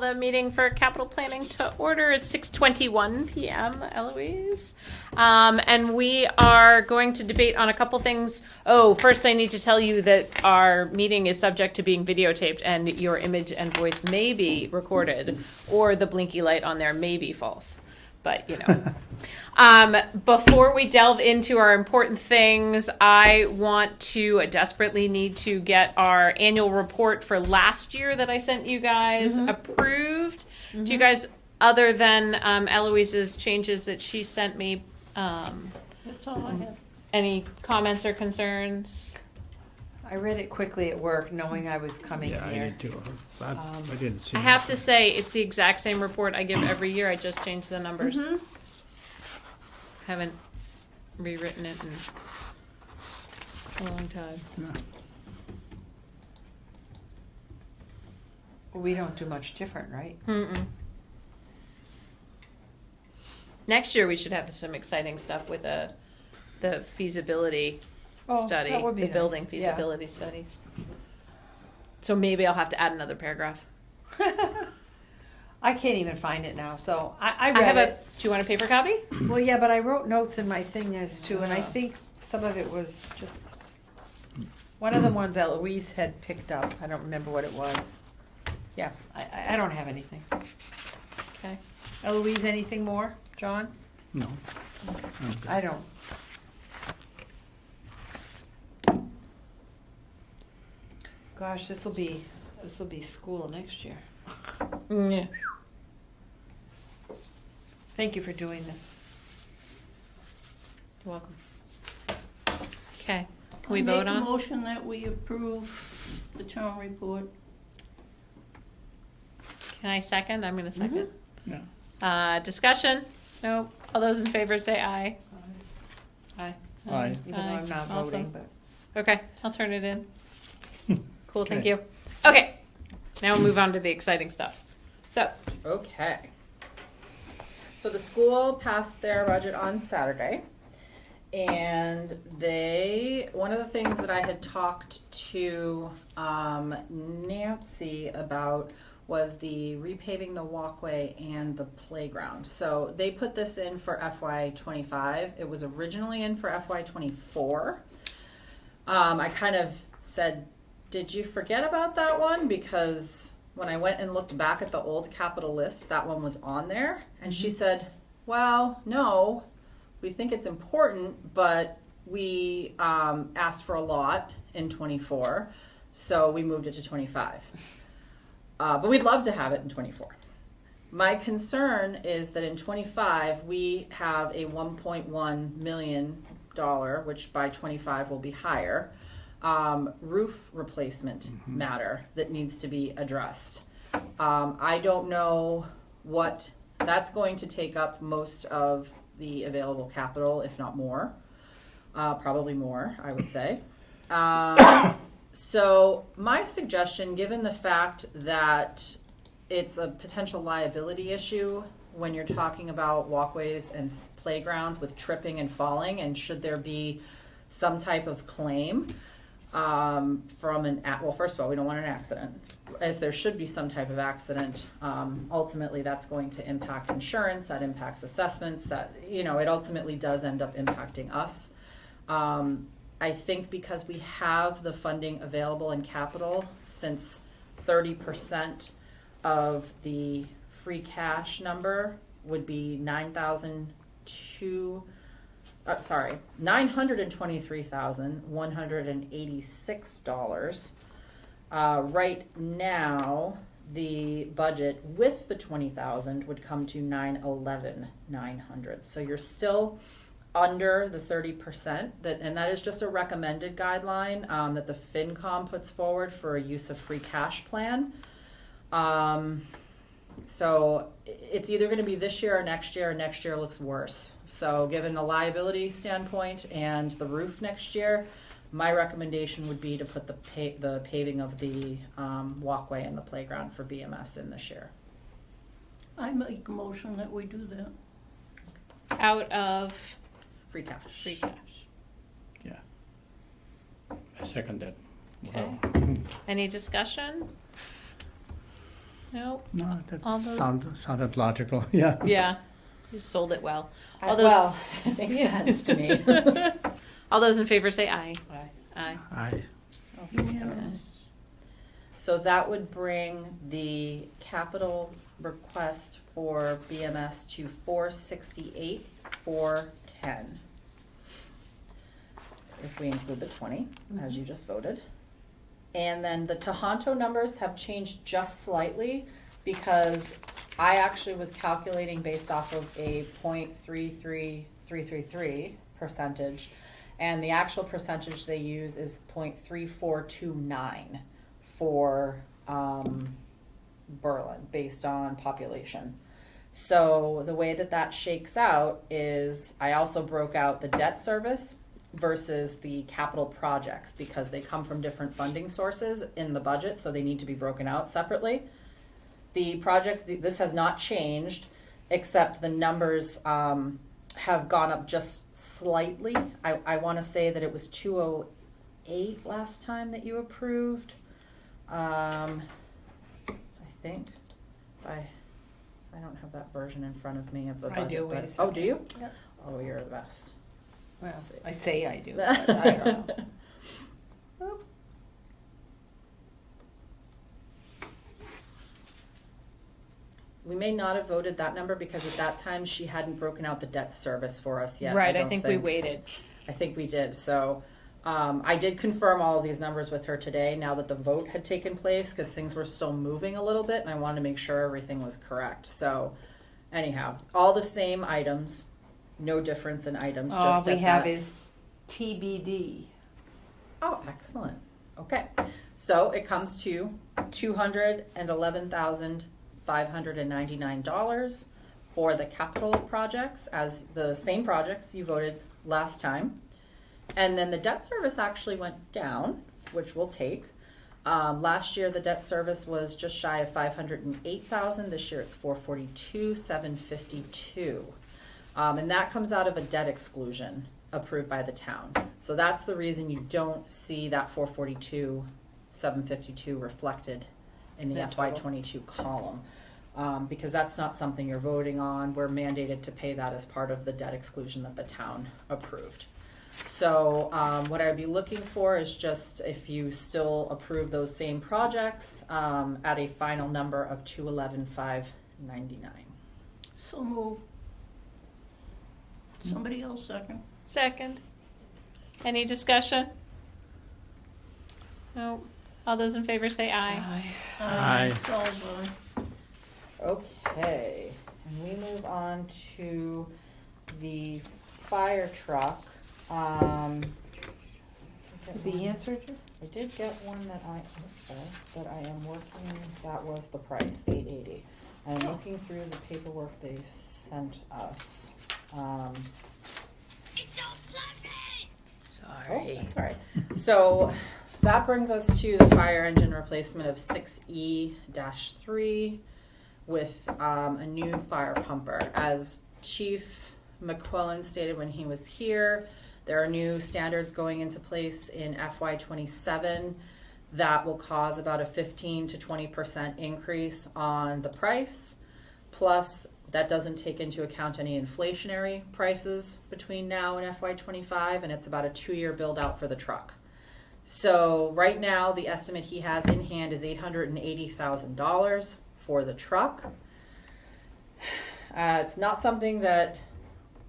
the meeting for capital planning to order. It's 6:21 p.m., Eloise. And we are going to debate on a couple things. Oh, first I need to tell you that our meeting is subject to being videotaped and your image and voice may be recorded or the blinky light on there may be false. But, you know. Before we delve into our important things, I desperately need to get our annual report for last year that I sent you guys approved. Do you guys, other than Eloise's changes that she sent me, That's all I have. any comments or concerns? I read it quickly at work, knowing I was coming Yeah, I here. did too. I didn't see I have to say, it's the exact same report I give every year. I just changed the numbers. Haven't rewritten it in a long time. Yeah. We don't do much different, right? Mm-mm. Next year we should have some exciting stuff with the feasibility study, that would be the nice. building Yeah. feasibility studies. So maybe I'll have to add another paragraph. I can't even find it now, so I I read have it. do you want a paper copy? Well, yeah, but I wrote notes in my thing as too, and I think some of it was just, one of the ones Eloise had picked up, I don't remember what it was. Yeah, I don't have anything. Okay. Eloise, anything more? John? No. I don't. Gosh, this will be school next year. Yeah. Thank you for doing this. You're welcome. Okay. Can we I vote make a on? motion that we approve the town report. Can I second? I'm going to second. Yeah. Discussion? No. All those in favor say aye. Aye. Aye. Even though I'm not Awesome. voting, but. Okay, I'll turn it in. Cool, thank Okay. you. Okay, now we'll move on to the exciting stuff. So, Okay. So the school passed their budget on Saturday. And one of the things that I had talked to Nancy about was the repaving the walkway and the playground. So they put this in for FY25. It was originally in for FY24. I kind of said, did you forget about that one? Because when I went and looked back at the old capital list, that one was on there. And she said, well, no, we think it's important, but we asked for a lot in 24, so we moved it to 25. But we'd love to have it in 24. My concern is that in 25, we have a $1.1 million, which by 25 will be higher, roof replacement matter that needs to be addressed. I don't know what that's going to take up most of the available capital, if not more. Probably more, I would say. So my suggestion, given the fact that it's a potential liability issue when you're talking about walkways and playgrounds with tripping and falling, and should there be some type of claim from well, first of all, we don't want an accident. If there should be some type of accident, ultimately that's going to impact insurance, that impacts assessments, that, it ultimately does end up impacting us. I think because we have the funding available in capital, since 30% of the free cash number would be $923,186. Right now, the budget with the $20,000 would come to $911,900. So you're still under the 30%, and that is just a recommended guideline that the FinCom puts forward for a use of free cash plan. So it's either going to be this year or next year looks worse. So given the liability standpoint and the roof next year, my recommendation would be to put the paving of the walkway and the playground for BMS in this year. I make a motion that we do that. out of Free cash. free cash. Yeah. I second that. Okay. Any discussion? No? No, All that those- sounded logical, yeah. Yeah. You sold it well. All I- those- well, it makes sense to me. All those in favor say aye. Aye. I, Unanimous. So that would bring the capital request for BMS to 468, 410. If we include the 20, as you just voted. And then the Tohoto numbers have changed just slightly because I actually was calculating based off of a 0.33333 percentage. And the actual percentage they use is 0.3429 for Berlin based on population. So the way that that shakes out is I also broke out the debt service versus the capital projects because they come from different funding sources in the budget, so they need to be broken out separately. The projects, this has not changed, except the numbers have gone up just slightly. I want to say that it was 208 last time that you approved. I think. I don't have that version in front of me of the I budget. do, wait a but- second. Oh, do you? Yep. Oh, you're the best. Well, Let's see. I say I do, but I don't know. We may not have voted that number because at that time she hadn't broken out the debt service for us yet. Right, I don't think we waited. I think we did. So I did confirm all of these numbers with her today now that the vote had taken place because things were still moving a little bit and I wanted to make sure everything was correct. So anyhow, all the same items, no difference in items. All just we at have that- is TBD. Oh, excellent. Okay. So it comes to $211,599 for the capital projects as the same projects you voted last time. And then the debt service actually went down, which we'll take. Last year, the debt service was just shy of $508,000. This year, it's $442,752. And that comes out of a debt exclusion approved by the town. So that's the reason you don't see that $442,752 reflected in the That FY22 column. Because that's not something you're voting on. We're mandated to pay that as part of the debt exclusion that the town approved. So what I'd be looking for is just if you still approve those same projects at a final number of $211,599. So move. Somebody else second. Second. Any discussion? No. All those in favor say aye. Aye. So, Okay, and we move on to the fire truck. Is the answer to? I did get one that that I am working, that was the price, $880. I'm looking through the paperwork they sent us. Sorry. That's all right. So that brings us to the fire engine replacement of 6E-3 with a new fire pumper. As Chief McQuillan stated when he was here, there are new standards going into place in FY27 that will cause about a 15 to 20% increase on the price. Plus, that doesn't take into account any inflationary prices between now and FY25, and it's about a 2-year build out for the truck. So right now, the estimate he has in hand is $880,000 for the truck. It's not something that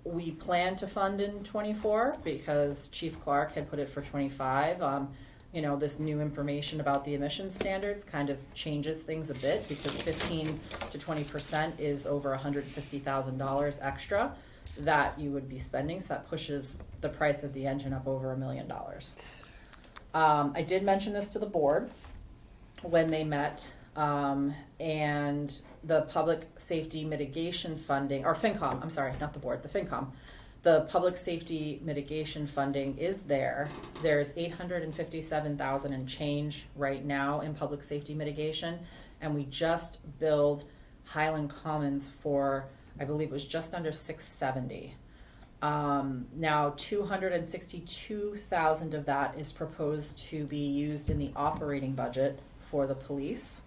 we plan to fund in 24 because Chief Clark had put it for 25. This new information about the emission standards kind of changes things a bit because 15 to 20% is over $160,000 extra that you would be spending. So that pushes the price of the engine up over $1 million. I did mention this to the board when they met, and the public safety mitigation funding, or FinCom, I'm sorry, not the board, the FinCom. The public safety mitigation funding is there. There's $857,000 and change right now in public safety mitigation, and we just billed Highland Commons for, I believe it was just under $670,000. Now, $262,000 of that is proposed to be used in the operating budget for the police,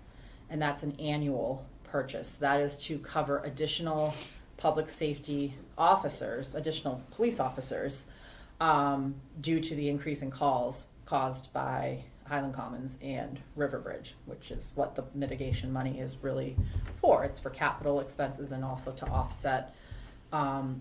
and that's an annual purchase. That is to cover additional public safety officers, additional police officers, due to the increase in calls caused by Highland Commons and Riverbridge, which is what the mitigation money is really for. It's for capital expenses and also to offset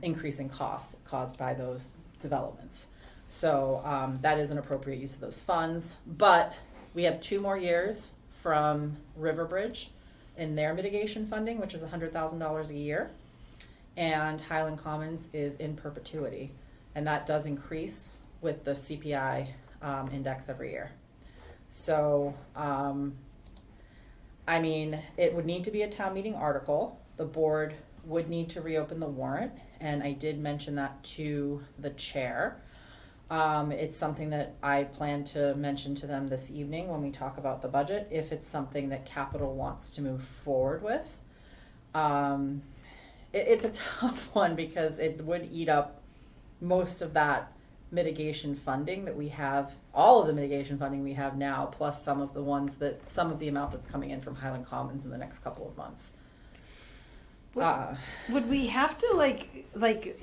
increasing costs caused by those developments. So that is an appropriate use of those funds. But we have 2 more years from Riverbridge in their mitigation funding, which is $100,000 a year. And Highland Commons is in perpetuity. And that does increase with the CPI index every year. So, I mean, it would need to be a town meeting article. The board would need to reopen the warrant, and I did mention that to the chair. It's something that I plan to mention to them this evening when we talk about the budget, if it's something that capital wants to move forward with. It's a tough one because it would eat up most of that mitigation funding that we have, all of the mitigation funding we have now, plus some of the amount that's coming in from Highland Commons in the next couple of months. Would we have to, like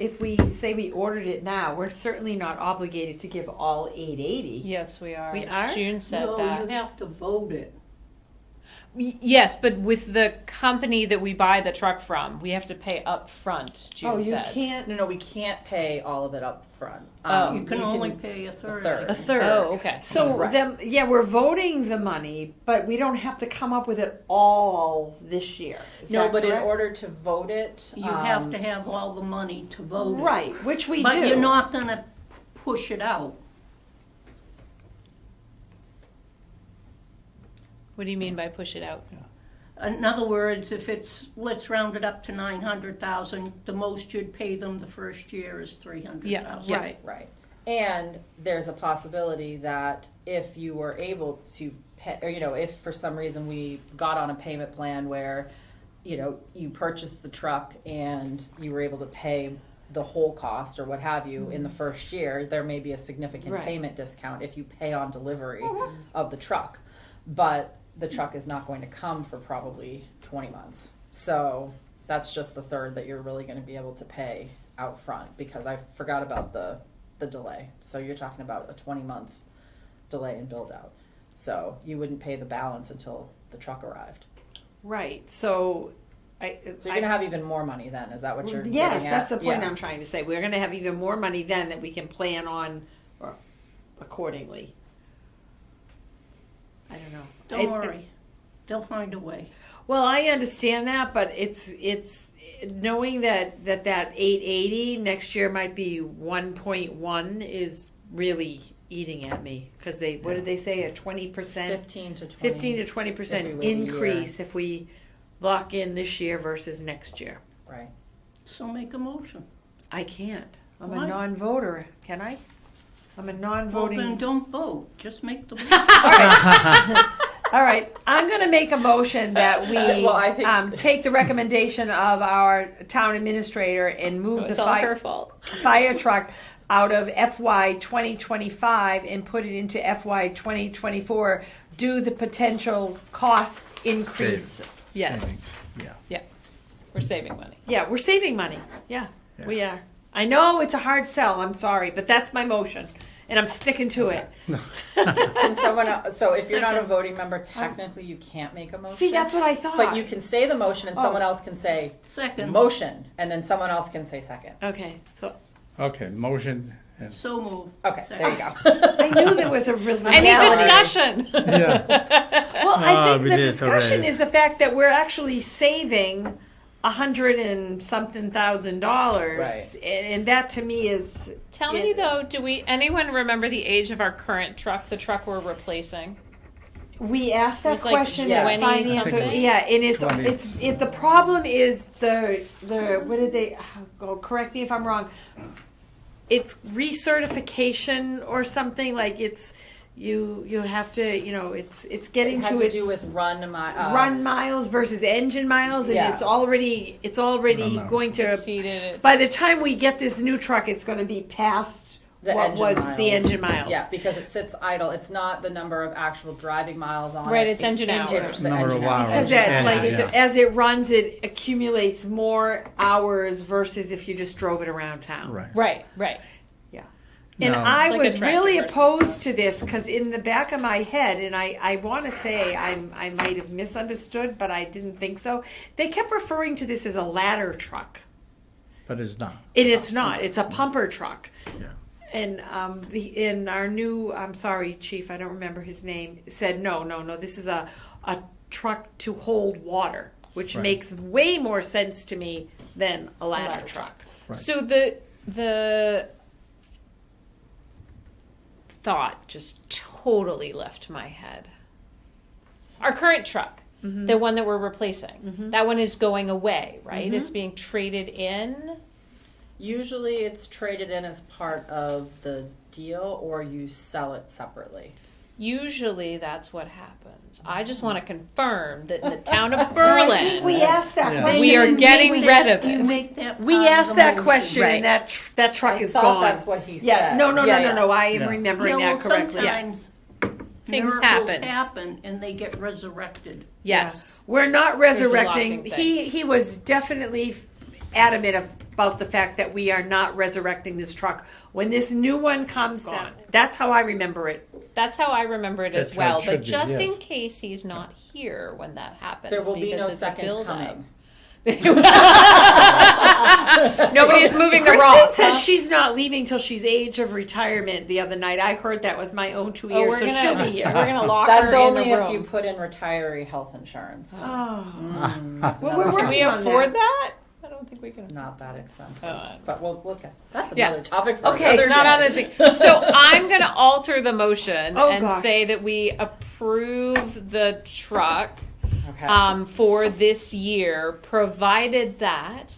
if we say we ordered it now, we're certainly not obligated to give all 880. Yes, we are. We are? June said No, that. you have to vote it. Yes, but with the company that we buy the truck from, we have to pay up front, June Oh, you said. can't. No, we can't pay all of it up front. Oh. You We can only pay a third. third. A third. Oh, okay. So Right. then, yeah, we're voting the money, but we don't have to come up with it all this year. Is No, that but in correct? order to vote it, You have to have all the money to vote it. Right, which we But do. you're not gonna push it out. What do you mean by push it out? In other words, if it's, let's round it up to 900,000, the most you'd pay them the first year is 300,000. Yeah. Right. Right. And there's a possibility that if you were able to pay, or, if for some reason we got on a payment plan where, you purchased the truck and you were able to pay the whole cost or what have you in the first year, there may be a significant Right. payment discount if you pay on delivery of the truck. But the truck is not going to come for probably 20 months. So that's just the third that you're really going to be able to pay out front, because I forgot about the delay. So you're talking about a 20-month delay in build out. So you wouldn't pay the balance until the truck arrived. Right. So, So you're going to have even more money then. Is that what you're yes, getting at? that's the point Yeah. I'm trying to say. We're going to have even more money then that we can plan on accordingly. I don't know. Don't worry, they'll find a way. Well, I understand that, but it's knowing that 880 next year might be 1.1 is really eating at me, because what did they say, a 20%, 15 to 20. 15 to if 20% we wait a increase if we lock in this year versus next year. Right. So make a motion. I can't. I'm Why? a non-voter. Can I? I'm a Well, non-voting. then don't vote, just make the motion. All right, I'm going to make a motion that we Well, I think- take the recommendation of our town administrator and move It's the all her fault. fire truck out of FY 2025 and put it into FY 2024 due the potential cost increase. Yes. Savings. Yeah. Yeah. We're saving money. Yeah, we're saving money. Yeah, we are. I know it's a hard sell. I'm sorry, but that's my motion, and I'm sticking to it. And someone else, so if you're not a Second. voting member, technically you can't make a motion. See, that's what I thought. But you can say the motion, and someone Oh. else can say Second, motion, and then someone else can say second. Okay, so Okay, motion. And, so move. Okay, Second. there you go. I knew there was a real Any discussion? yeah. Well, I Ah, think we the did it discussion already. is the fact that we're actually saving $100 and something thousand, Right. and that to me is. Tell me though, anyone remember the age of our current truck, the truck we're replacing? We asked that It's like question 20 at finance. something. Yeah, and 20. the problem is the what did they? Oh, correct me if I'm wrong. It's recertification or something, like it's you have to it's getting It had to to its do with run miles versus engine miles, and Yeah. it's already Run miles. going to. Exceeded it. By the time we get this new truck, it's going to be past The what engine was miles. the engine miles. Yeah, because it sits idle. It's not the number of actual driving miles on Right, it. it's engine hours. It's the Number of engine hours. Because Yeah, as it runs, it accumulates more hours versus if you just drove it around town. Right. Right, right. Yeah. And No. I It's like a was tractor really versus opposed to this because in the back of my head, and I want to say I might have misunderstood, but I didn't think so. They kept referring to this as a ladder truck. But it's not. And it's not. It's a pumper truck. Yeah. And in our new, I'm sorry, chief, I don't remember his name, said no. This is a truck to hold water, which Right. makes way more sense to me than a ladder truck. Right. So the thought just totally left my head. Our current truck, the one that we're replacing, that one is going away, right? It's being traded in. Usually it's traded in as part of the deal or you sell it separately. Usually that's what happens. I just want to confirm that in the town of I think Berlin, we asked that Yeah. question. We are You getting make rid that- of it. You make that We part of asked the that motion. question, Right. and that truck I is thought gone. that's what he Yeah, said. no. Yeah. I am Yeah. remembering Yeah, that well, correctly. sometimes Things miracles happen. and they get resurrected. yes. We're not resurrecting. There's a lot of He was definitely adamant about the fact that we are not resurrecting this truck. When this new one comes gone. down, that's how I remember it. That's how I remember it as That's how it well. But should be, just yes. in case he's not here when that happens, There will be because no it's a second build-up. coming. Nobody is moving the Kristen rock. said huh? she's not leaving till she's age of retirement the other night. I heard that with my own 2 Oh, ears, we're so gonna she'll be here. we're gonna lock That's her only in the if room. you put in retiree health insurance. Oh. That's Well, another we're Can topic. we working on afford that? I don't think we It's can. not that expensive. Oh. But we'll look at that's Yeah. another topic for Okay, another It's not day. on the thing. So I'm going to alter the motion Oh, and gosh. say that we approve the truck Okay. for this year, provided that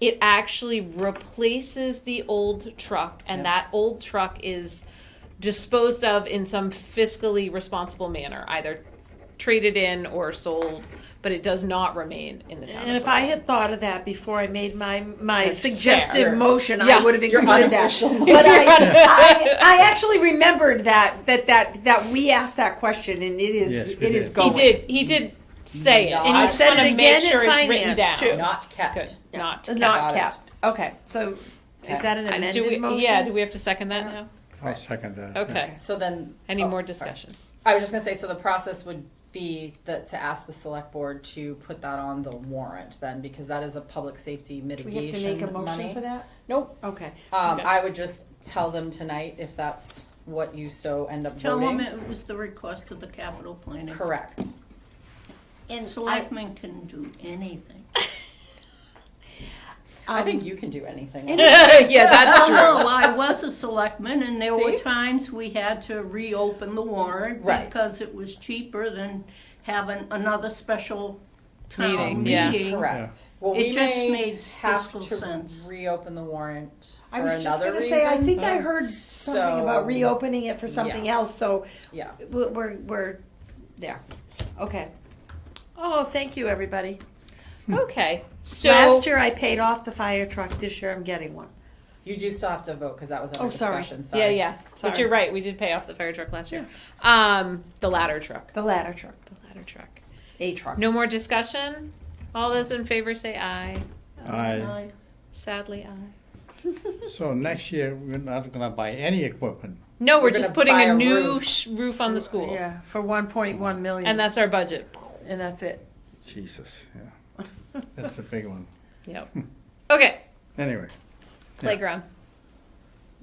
it actually replaces the old truck, and Yeah. that old truck is disposed of in some fiscally responsible manner, either traded in or sold, but it does not remain in the town. And of if I Berlin. had thought of that before I made my That's suggestive fair. motion, Yeah, I would have your included that. unofficial But I actually remembered that we asked that question, and it is Yes, we it is did. going. He did say it, And I he just said wanna it again make sure in it's written finance, down. too. Not kept. Good, not Not Got it. kept. Okay, so is that an amended do we, motion? Yeah, do we have to second that now? I'll second that. Okay. So then Any oh, more sorry. discussion? I was just gonna say, so the process would be that to ask the select board to put that on the warrant then, because that is a public safety Do we mitigation have to make a motion money. for that? Nope. Okay. Okay. I would just tell them tonight if that's what you so end up Tell them voting. it was the request of the capital planning. Correct. And Selectmen can do anything. I think you can do anything. Yeah, that's true. No, I was a selectman, and there were See? times we had to reopen the warrant Right. because it was cheaper than having another special town Meeting, yeah. meeting. Correct. Well, It we just may made have fiscal to sense. reopen the warrant for I was just another going to reason. say, I think I heard something So- about reopening it for something Yeah. else, so Yeah. we're there. Okay. Oh, thank you, everybody. Okay, so Last year I paid off the fire truck. This year I'm getting one. You do still have to vote because that was under Oh, sorry. discussion. yeah, Sorry. yeah. But Sorry. you're right. We did pay off the fire truck last year. The ladder truck. The ladder truck. The ladder truck. A truck. No more discussion. All those in favor say aye. Aye. Sadly, aye. So next year, we're not gonna buy any equipment. No, we're We're just gonna putting buy a a new roof. roof on the school, Yeah, for 1.1 million. and that's our budget. and that's it. Jesus, yeah. That's a big one. Yep. Okay, Anyway. playground.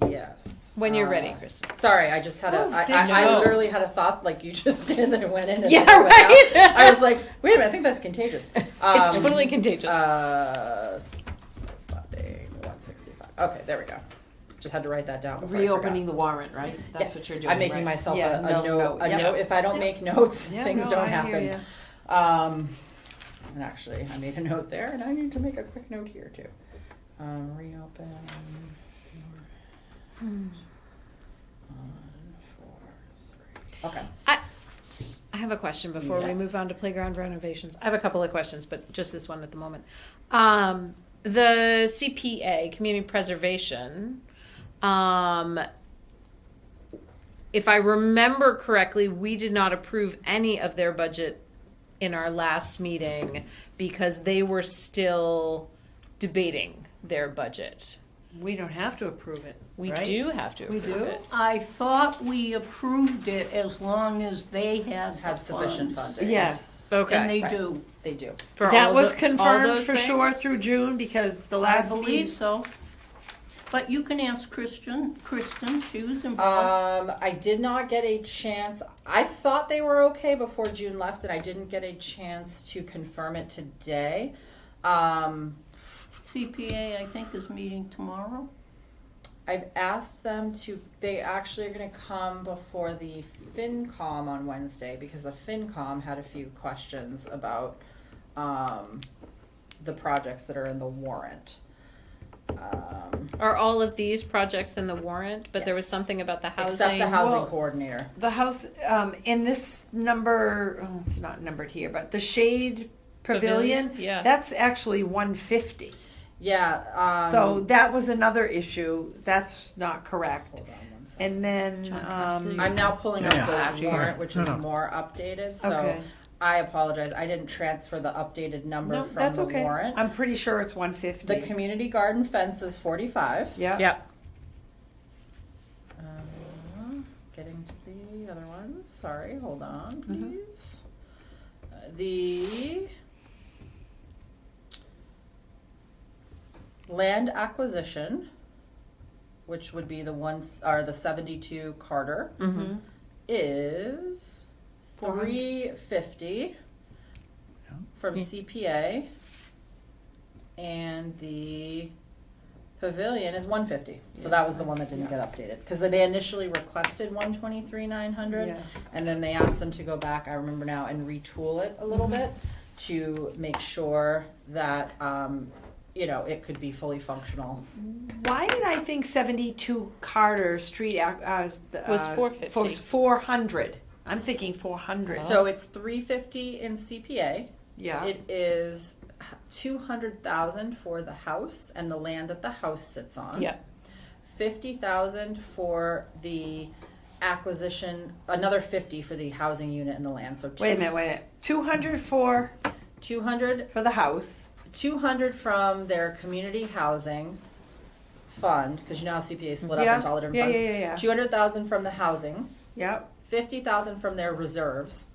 Yes. When you're ready, Kristen. Sorry, I just had Oh, I thank you. literally had a thought like you just did that it went in and Yeah, then it went right. out. I was like, wait a minute, I think that's contagious. It's totally contagious. Funding 165. Okay, there we go. Just had to write that down. before I Reopening the warrant, right? forgot. That's Yes, what you're doing. I'm making right? myself Yeah, a no, note. A yeah. note. If I don't make notes, Yeah, things no, don't I hear happen. ya. And actually, I made a note there, and I need to make a quick note here too. Reopen. 1, 4, 3. Okay. I have a question before we Yes. move on to playground renovations. I have a couple of questions, but just this one at the moment. The CPA, community preservation, If I remember correctly, we did not approve any of their budget in our last meeting because they were still debating their budget. We don't have to approve it. We right? do have to We approve do? it. I thought we approved it as long as they had Had the sufficient funds. funding. Yes. Okay. And they Right. do. They do. For That all was all confirmed those for sure things? through June because the I last believe meeting. so. But you can ask Kristen, she was involved. I did not get a chance. I thought they were okay before June left, and I didn't get a chance to confirm it today. CPA, I think, is meeting tomorrow. I've asked them to, they actually are going to come before the FinCom on Wednesday because the FinCom had a few questions about the projects that are in the warrant. Are all of these projects in the warrant? But there was Yes. something about the housing. Except the housing Well, coordinator. The house in this number, oh, it's not numbered here, but the Shade Pavilion, Yeah. that's actually 150. Yeah. So that was another issue. That's not correct. Hold on one second. And then John Cassidy. I'm now pulling up Yeah. the warrant, which is No. more updated. So okay. I apologize. I didn't transfer the updated number No, from that's the okay. warrant. I'm pretty sure it's 150. The community garden fence is 45. yeah. Yep. Getting to the other ones. Sorry, hold on, Mhm. please. The land acquisition, which would be the ones are the 72 Carter, Mm-hmm. is 350 Yeah. from Yeah. CPA, and the pavilion is 150. So that was the one that didn't get updated because they initially requested 123,900, Yeah. and then they asked them to go back. I remember now and retool it a little bit to make sure that it could be fully functional. Why did I think 72 Carter Street Was 450. was 400? I'm thinking 400. So it's 350 in CPA. yeah. It is 200,000 for the house and the land that the house sits on. Yeah. 50,000 for the acquisition, another 50 for the housing unit and the land. So Wait a minute. 200 for 200, the house. 200 from their community housing fund, because you know how CPA is split up Yeah. into all the different Yeah, funds. yeah, yeah, yeah. 200,000 from the housing, Yep. 50,000 from their reserves.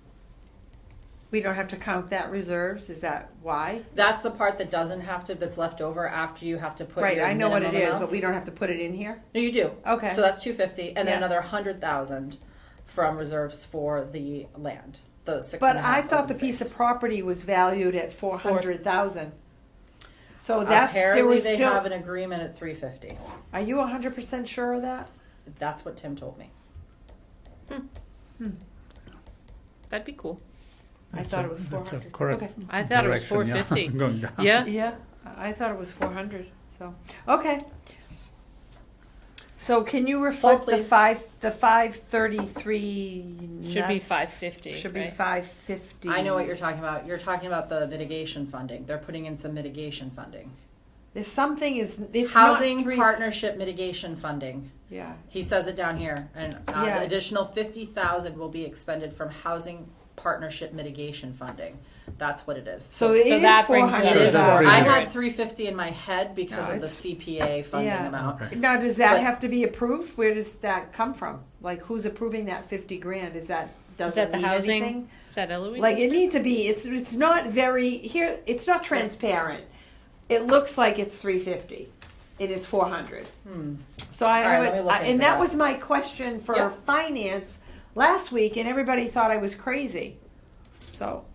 We don't have to count that reserves. Is that why? That's the part that doesn't have to, that's left over after you have to put Right. your I know what it minimum is, amounts. but we don't have to put it in here. No, you do. Okay. So that's 250, and then Yeah. another 100,000 from reserves for the land, the 6. But I thought the piece of property was valued at 400,000. So that's there apparently was they still. have an agreement at 350. Are you 100% sure of that? That's what Tim told me. That'd be cool. I thought it was That's a 400. correct Okay. I thought it was direction, yeah. 450. Going down. Yeah. Yeah, I thought it was 400. So okay. So can you reflect the please. 533? Should be 550. Should be right? 550. I know what you're talking about. You're talking about the mitigation funding. They're putting in some mitigation funding. There's something is it's Housing not three, partnership mitigation funding. Yeah. He says it down here, and Yeah. the additional 50,000 will be expended from housing partnership mitigation funding. That's what it is. So it is that brings it 400. It is. That's I pretty had good. 350 in my head because No, of the it's- CPA funding Yeah. amount. Okay. Now, does that But- have to be approved? Where does that come from? Like, who's approving that 50 grand? Is that does Is that it the mean housing? anything? Is that Eloise? Like, it needs to be. It's not very here. It's not transparent. It looks like it's 350, and it's 400. So I, All right, let me look and into that that. was my question for Yeah. finance last week, and everybody thought I was crazy. So,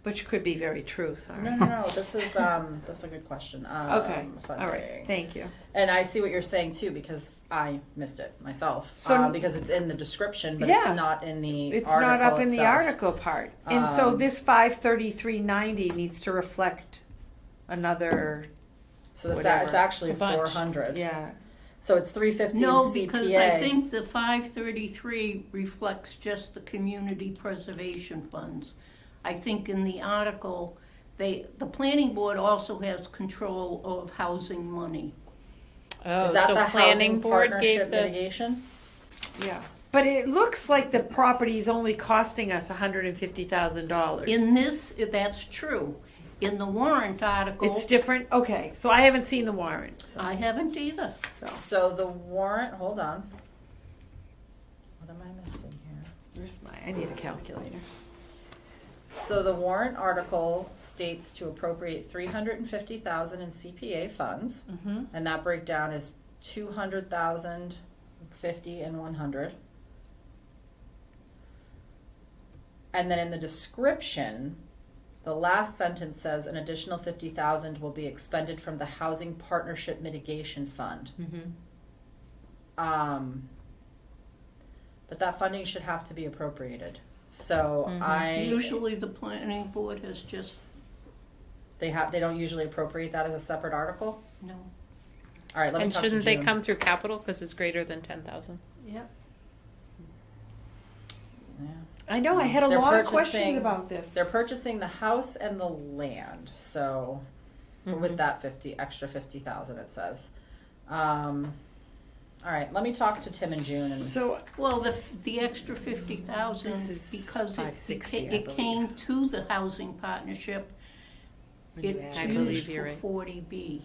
which could be very true. Sorry. No. This is that's a good question. Okay. Funding. All right. Thank you. And I see what you're saying too because I missed it myself. So- Because it's in the description, but Yeah. it's not in the It's article not up in the itself. article part, and so Um, this 533.90 needs to reflect another. So that's Whatever. it's actually A bunch. 400. Yeah. So it's 350 No, in CPA. because I think the 533 reflects just the community preservation funds. I think in the article, the planning board also has control of housing money. Oh, Is that so the planning housing board partnership gave the. mitigation? Yeah. But it looks like the property's only costing us $150,000. In this, that's true. In the warrant article, It's different? Okay, so I haven't seen the warrant, so. I haven't either. So the warrant, hold on. What am I missing here? Where's I need a calculator. So the warrant article states to appropriate $350,000 in CPA funds, Mm-hmm. and that breakdown is 200,000, 50, and 100. And then in the description, the last sentence says an additional 50,000 will be expended from the Housing Partnership Mitigation Fund. Mm-hmm. But that funding should have to be appropriated. So Usually the planning board has just, they don't usually appropriate that as a separate article. no. All right, let me And talk to shouldn't they June. come through capital because it's greater than 10,000? Yep. Yeah. I know, I had a They're lot of purchasing- questions about this. They're purchasing the house and the land, so with that extra 50,000, it says. All right, let me talk to Tim and June. And So, Well, the extra 50,000, This is because $560, I it came to the housing partnership, it's I believe used you're for right. 40B.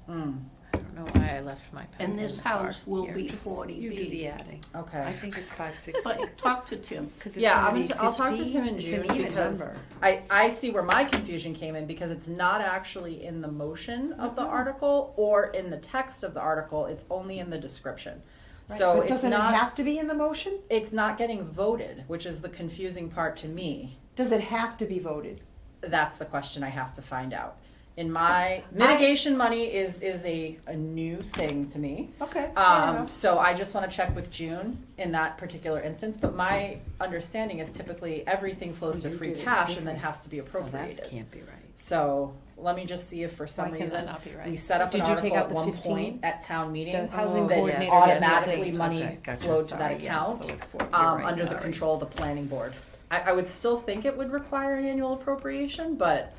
I don't know why I left my pen. And in this the car. house will here, be just 40B. you do the adding. I okay, think it's 560. But talk to Tim. 'Cause it's yeah, gonna be I'll talk to 50. Tim and It's June an even because number. I see where my confusion came in because it's not actually in the motion of the article or in the text of the article. It's only in the description. Right, So but it's doesn't not it have to be in the motion? it's not getting voted, which is the confusing part to me. Does it have to be voted? That's the question I have to find out. In my mitigation money is a new thing to me. Okay, fair enough. So I just want to check with June in that particular instance. But my understanding is typically everything flows to You free did it cash and then different. has to be Well, appropriated. that can't be right. So let me just see if for some Why can reason that not be right? we set up Did an you take article out at the one 15? point at town meeting The housing that coordinator, yes, automatically yes, money okay, gotcha, flowed to that sorry, yes, account so it's you're right, under the sorry. control of the planning board. I would still think it would require an annual appropriation, but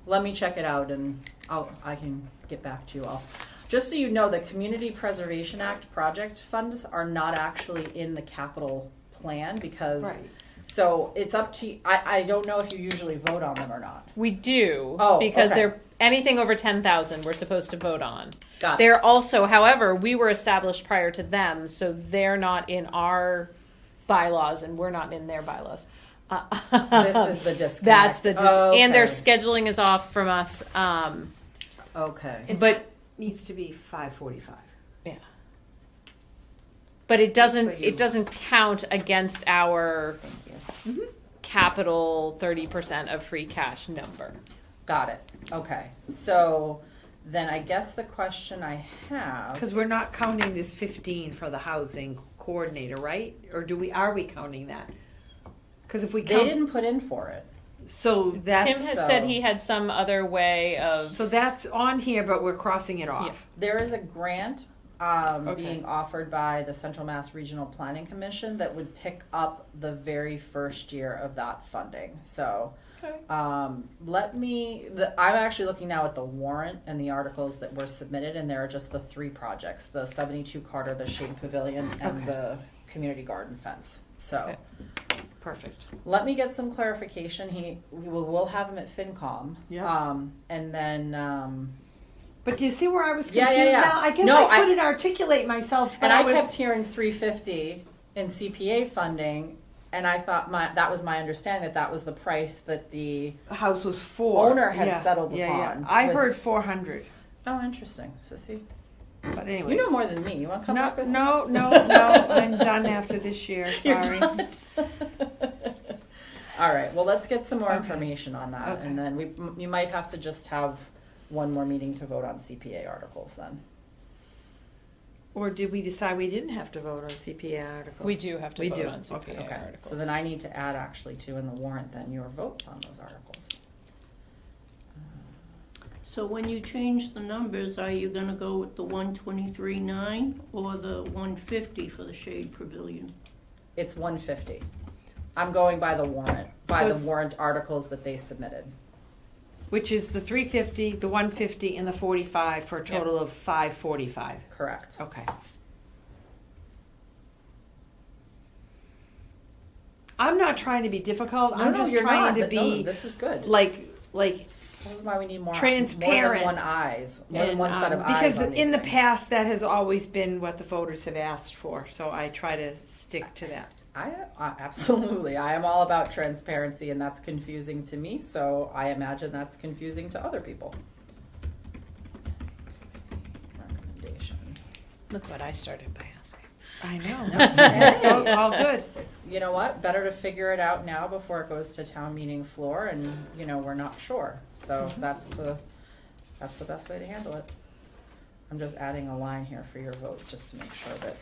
let me check it out and I can get back to you all. Just so you know, the Community Preservation Act project funds are not actually in the capital plan because, Right. so it's up to, I don't know if you usually vote on them or not. We do. Oh, because okay. they're anything over 10,000 we're supposed to vote on. Got it. They're also, however, we were established prior to them, so they're not in our bylaws and we're not in their bylaws. This is the disconnect. That's the and their Okay. scheduling is off from us. Okay. But Needs to be 545. yeah, but it doesn't. So you- It doesn't count against our capital 30% of free cash number. Got it. Okay. So then I guess the question I have. Because we're not counting this 15 for the housing coordinator, right? Or are we counting that? Because if we They count, didn't put in for it. so that's, Tim has said he had some other way of. so that's on here, but we're crossing it off. Yeah. There is a grant Okay. being offered by the Central Mass Regional Planning Commission that would pick up the very first year of that funding. So I'm actually looking now at the warrant and the articles that were submitted, and there are just the three projects: the 72 Carter, the Shade Pavilion, and Okay. the community garden fence. So. Okay. Perfect. Let me get some clarification. We'll have him at FinCom. Yeah. And then, But do you see where I was Yeah, confused yeah, yeah. now? I guess No, I couldn't articulate myself, but and I was, kept hearing 350 in CPA funding, and I thought that was my understanding that was the price that the. the house was 4. Owner had Yeah, settled yeah, upon Yeah. I with- heard 400. Oh, interesting. So see, But anyway. you know more than me. You want to come No, back with me? no. I'm done after this year. You're Sorry. done. All right. Well, let's get some more Okay. information on that, Okay. and then you might have to just have one more meeting to vote on CPA articles then. Or did we decide we didn't have to vote on CPA articles? We do have to We vote do. on CPA Okay, Okay, articles. so then I need to add actually to in the warrant then your votes on those articles. So when you change the numbers, are you gonna go with the 123.9 or the 150 for the Shade Pavilion? It's 150. I'm going by the warrant, by So the it's- warrant articles that they submitted. Which is the 350, the 150, and the 45 for a total of 545. Correct. Okay. I'm not trying to be difficult. I'm just you're trying not. to No, be this is good. like This is why we need more transparent. more than one eyes, more than and, one set of eyes. because on these in the things. past that has always been what the voters have asked for. So I try to stick to that. I absolutely. I am all about transparency, and that's confusing to me. So I imagine that's confusing to other people. Recommendation. Look what I started by asking. I know. That's all good. It's, you know what? Better to figure it out now before it goes to town meeting floor, and we're not sure. So that's the best way to handle it. I'm just adding a line here for your vote, just to make sure that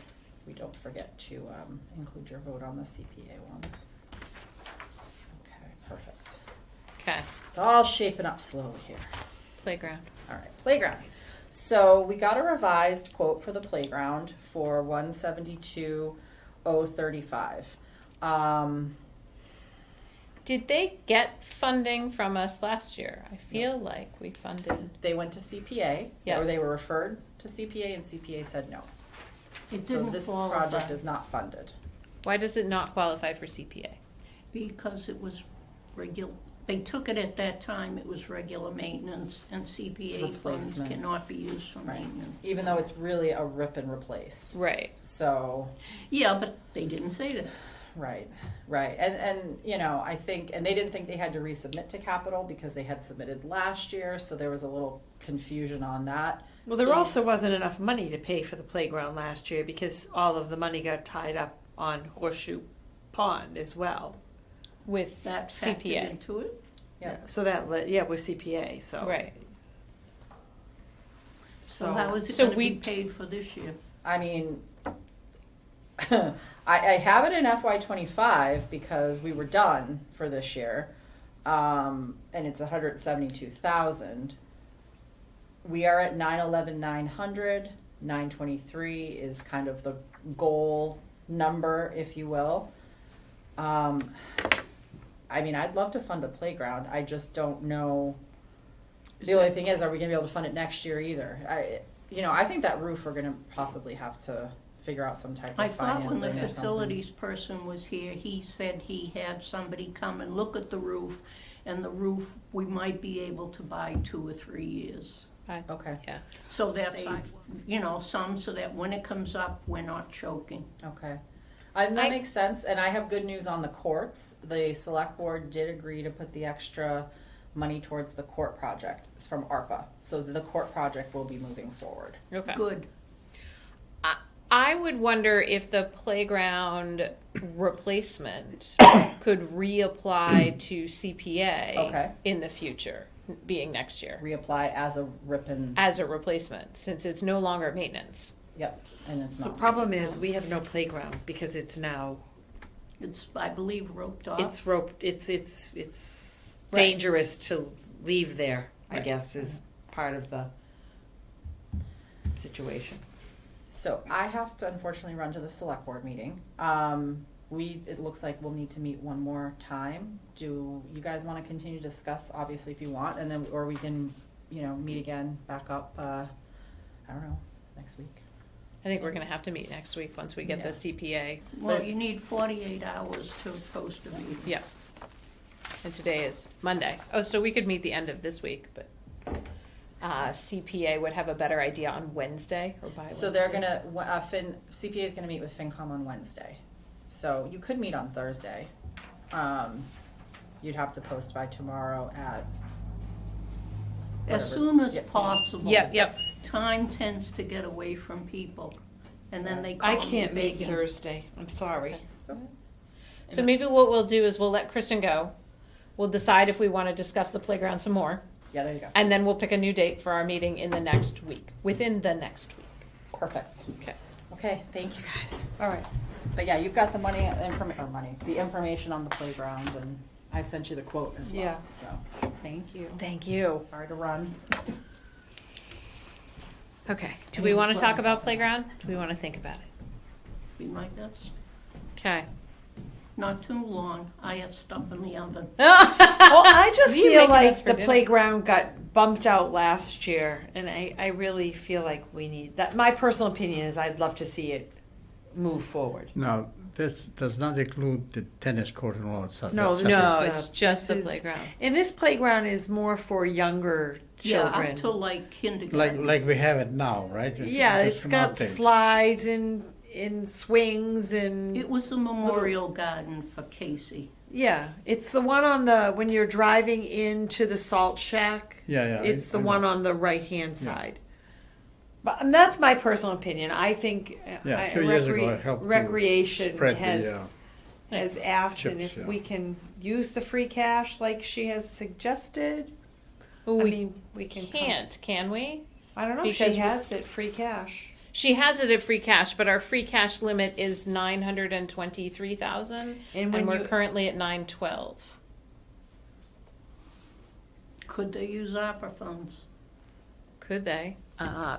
we don't forget to include your vote on the CPA ones. Okay, perfect. Okay, It's all shaping up slowly here. playground. All right, playground. So we got a revised quote for the playground for $172,035. Did they get funding from us last year? I feel like we funded. They went to CPA, Yeah. or they were referred to CPA, and CPA said no. It So didn't this qualify project is not funded. Why does it not qualify for CPA? because it was regular. They took it at that time, it was regular maintenance, and CPA funds Replacement. cannot be used for Right. maintenance. Even though it's really a rip and replace. Right. So, Yeah, but they didn't say that. right. And I think, and they didn't think they had to resubmit to capital because they had submitted last year, so there was a little confusion on that. Well, there piece. also wasn't enough money to pay for the playground last year because all of the money got tied up on Horseshoe Pond as well. With That factored CPA. into it. Yeah. So that with CPA. So Right. So how is it So gonna we- be paid for this year? I mean, I have it in FY25 because we were done for this year, and it's 172,000. We are at 911,900. 923 is kind of the goal number, if you will. I mean, I'd love to fund a playground. I just don't know. The only thing is, are we going to be able to fund it next year either? I think that roof we're going to possibly have to figure out some type I of thought financing when the or something. facilities person was here, he said he had somebody come and look at the roof, and the roof, we might be able to buy 2 or 3 years. Okay. Yeah. So that's, some, so that when it comes up, we're not choking. Okay. And that I- makes sense. And I have good news on the courts. The select board did agree to put the extra money towards the court project. It's from ARPA. So the court project will be moving forward. Okay. Good. I would wonder if the playground replacement could reapply to CPA Okay. in the future, being next year, Reapply as a rip and, as a replacement, since it's no longer maintenance. yep, and it's the not. problem is we have no playground because it's now It's, I believe, roped off. it's roped. It's Right. dangerous to leave there. I Right. guess is part of the situation. So I have to unfortunately run to the select board meeting. It looks like we'll need to meet one more time. Do you guys want to continue to discuss, obviously, if you want, and then, or we can, meet again, back up, I don't know, next week. I think we're going to have to meet next week once we get the Yeah. CPA. Well, you need 48 hours to post a meeting. Yeah. And today is Monday. Oh, so we could meet the end of this week, but CPA would have a better idea on Wednesday or by Wednesday. So they're gonna, CPA is gonna meet with FinCom on Wednesday. So you could meet on Thursday. You'd have to post by tomorrow at. As whatever. soon as Yep. possible. Yep. Time tends to get away from people, and then they call I me can't make begging. Thursday. I'm sorry. It's okay. So maybe what we'll do is we'll let Kristen go. We'll decide if we want to discuss the playground some more. Yeah, there you go. And then we'll pick a new date for our meeting in the next week, within the next week. Perfect. Okay. Okay, thank you guys. All right. But yeah, you've got the the information on the playground, and I sent you the quote as well. Yeah. So, thank you. Thank you. Sorry to run. Okay. Do we want to talk about playground? Do we want to think about it? Be my guess. Okay. Not too long. I have stuff in the oven. Well, I just What are you feel making like us for the dinner? playground got bumped out last year, and I really feel like we need that. My personal opinion is I'd love to see it move forward. Now, this does not include the tennis court and all that stuff. No, That's this separate. No, is, it's just the this is- playground. And this playground is more for younger Yeah, children. up to like kindergarten. Like we have it now, right? Yeah, Just it's an got update. slides and swings and It was a memorial garden for Casey. yeah, it's the one on the when you're driving into the salt shack. Yeah. It's the I know. one on the right hand side. But and that's my personal opinion. I think Yeah, a few years ago, it helped to recreation spread the, has asked, and chips, if yeah. we can use the free cash like she has suggested, Ooh, I we mean, we can. can't, can we? I don't know. because She has it free cash. She has it at free cash, but our free cash limit is 923,000, And when and we're you- currently at 912. Could they use opera funds? Could they?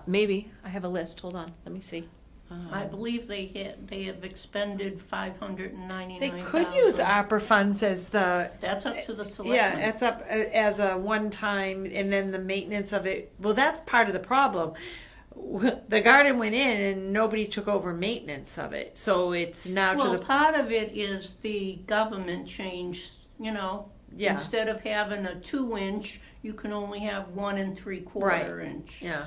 Maybe. I have a list. Hold on. Let me see. I believe they have expended $599,000. They could use opera funds as the That's up to the selectmen. yeah, it's up as a one time, and then the maintenance of it. Well, that's part of the problem. The garden went in, and nobody took over maintenance of it, so it's now Well, to the part of it is the government changed, yeah, Instead of having a 2-inch, you can only have 1 3/4 inch. yeah.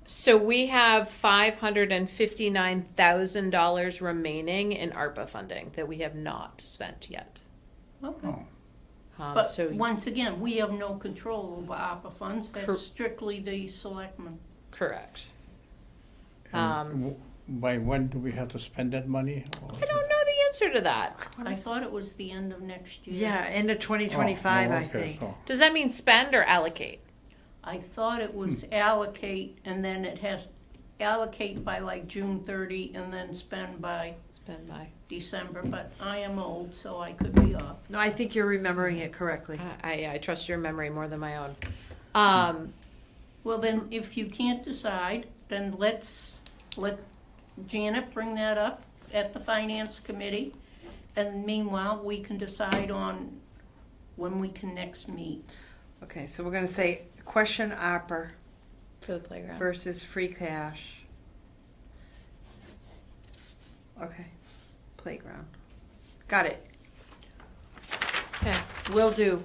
So we have $559,000 remaining in ARPA funding that we have not spent yet. Okay. Oh. But So once again, we have no control over ARPA funds. Cor- That's strictly the selectmen. correct. And by when do we have to spend that money? Or I don't know the answer to that. I thought it was the end of next year. Yeah, end of 2025, I okay, think. so- Does that mean spend or allocate? I thought it was allocate, and then it has allocate by like June 30, and then spend by Spend by. December. But I am old, so I could be off. No, I think you're remembering it correctly. I trust your memory more than my own. Well, then, if you can't decide, then let Janet bring that up at the finance committee, and meanwhile, we can decide on when we can next meet. Okay, so we're gonna say question opera For the playground. versus free cash. Okay, playground. Got it. Okay. Will do.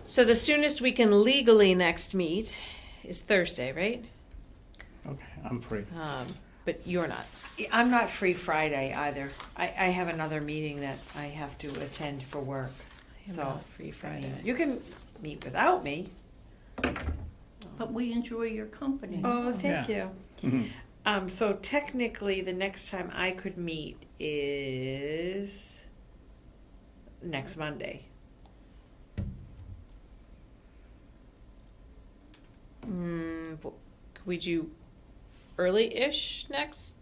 So the soonest we can legally next meet is Thursday, right? Okay, I'm free. But you're not. I'm not free Friday either. I have another meeting that I have to attend for work. I am So, not free I mean, Friday. you can meet without me. But we enjoy your company. Oh, thank Yeah. you. Mhm. So technically, the next time I could meet is next Monday. Could we do early-ish next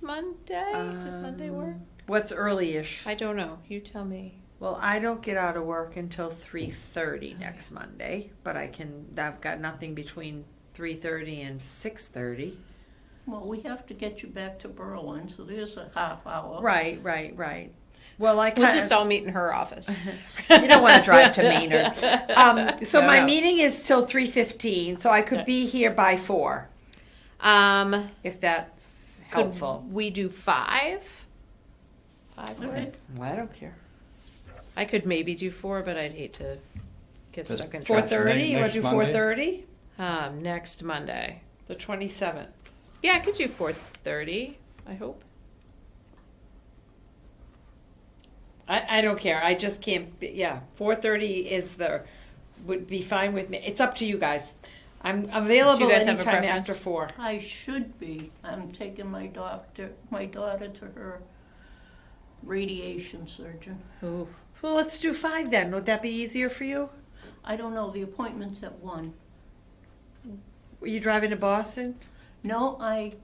Monday? Does Monday work? What's early-ish? I don't know. You tell me. Well, I don't get out of work until 3:30 next Monday, but I've got nothing between 3:30 and 6:30. Well, we have to get you back to Berlin, so there's a half hour. Right. Well, I We'll kind just all meet in her office. you don't want to drive to Maynard. So No, my no. meeting is till 3:15, so I could be here by 4, if that's Could helpful. we do 5? 5 work? Okay. Well, I don't care. I could maybe do 4, but I'd hate to get That's stuck in Four traffic. thirty. You want to do Next Monday? 4:30? Next Monday. The 27th. Yeah, I could do 4:30. I hope. I don't care. I just can't. 4:30 would be fine with me. It's up to you guys. I'm available Do you guys have a anytime preference? after 4. I should be. I'm taking my daughter to her radiation surgeon. Ooh. Well, let's do 5 then. Would that be easier for you? I don't know, the appointment's at 1. Were you driving to Boston? No, I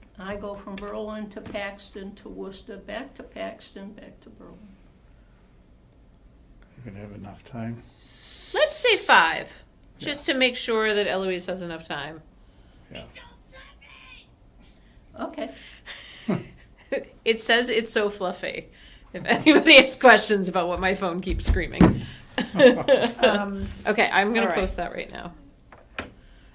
go from Berlin to Paxton to Worcester, back to Paxton, back to Berlin. We're gonna have enough time. Let's say 5, just to make sure that Eloise has enough time. Yeah. Okay. It says it's so fluffy. If anybody has questions about what my phone keeps screaming. Okay, I'm going all to right. post that right now.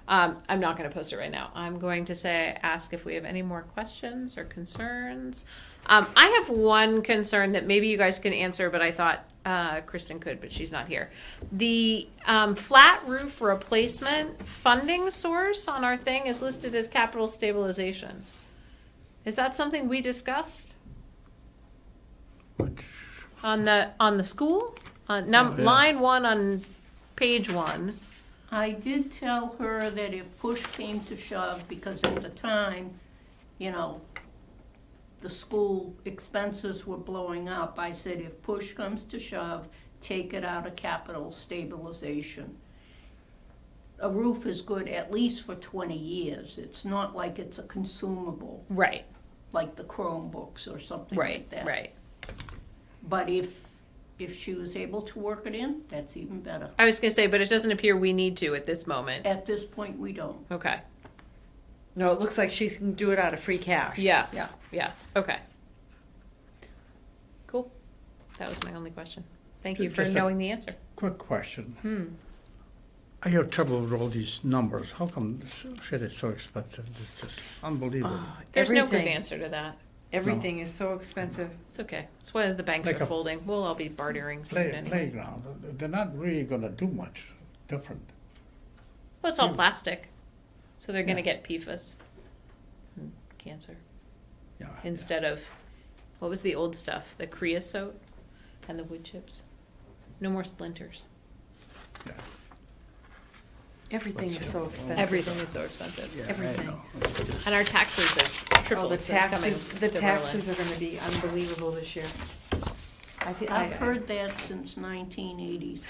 I'm not going to post it right now. I'm going to ask if we have any more questions or concerns. I have one concern that maybe you guys can answer, but I thought Kristen could, but she's not here. The flat roof replacement funding source on our thing is listed as capital stabilization. Is that something we discussed Which, on the school? Oh, yeah. Line 1 on page 1. I did tell her that if push came to shove, because at the time, the school expenses were blowing up, I said if push comes to shove, take it out of capital stabilization. A roof is good at least for 20 years. It's not like it's a consumable, Right, like the Chromebooks or something like that. right. But if she was able to work it in, that's even better. I was going to say, but it doesn't appear we need to at this moment. At this point, we don't. Okay. No, it looks like she can do it out of free cash. Yeah. Yeah. Yeah. Okay. Cool. That was my only question. Thank you for Just a- knowing the answer. quick question. I have trouble with all these numbers. How come this shit is so expensive? It's just unbelievable. There's no good Everything. answer to that. Everything is so expensive. It's okay. It's why the banks Like are a folding. We'll all be bartering soon anyway. Playground. They're not really gonna do much different. Well, it's all Yeah. plastic. So they're going to Yeah. get PFAS and cancer Yeah. instead of, what was the old stuff? The creosote and the wood chips. No more splinters. Yeah. Everything is What's so it? expensive. Everything is so expensive. Yeah, I Everything. know. It's just- And our taxes have Oh, tripled the since coming taxes, to the Berlin. taxes are gonna be unbelievable this year. I think, I've heard that since 1983.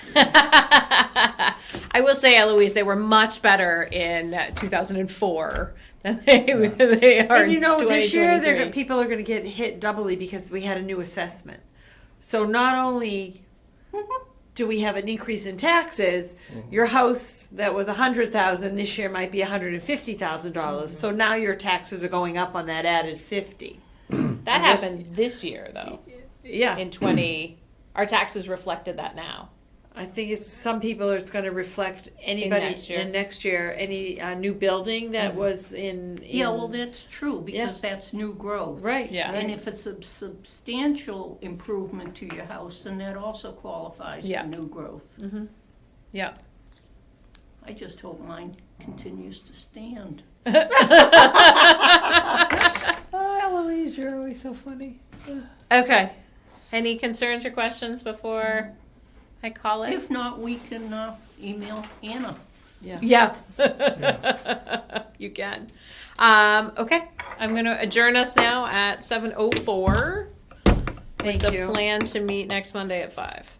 I will say, Eloise, they were much better in 2004 than they are And you know, in this year 2023. people are gonna get hit doubly because we had a new assessment. So not only do we have an increase in taxes, your house that was $100,000 this year might be $150,000. So now your taxes are going up on that added 50. That And this- happened this year, though. Yeah, In 20, our taxes reflected that now. I think it's some people. It's going to reflect anybody next year. in next year. Any new building that was in. Yeah, well, that's true, because that's new growth. right. Yeah. And if it's a substantial improvement to your house, then that also qualifies Yeah. for new growth. Yeah. I just hope mine continues to stand. Oh, Eloise, you're always so funny. Okay. Any concerns or questions before I call it? If not, we can email Anna. Yeah. Yeah. You can. Okay. I'm going to adjourn us now at 7:04 with Thank the you. plan to meet next Monday at 5.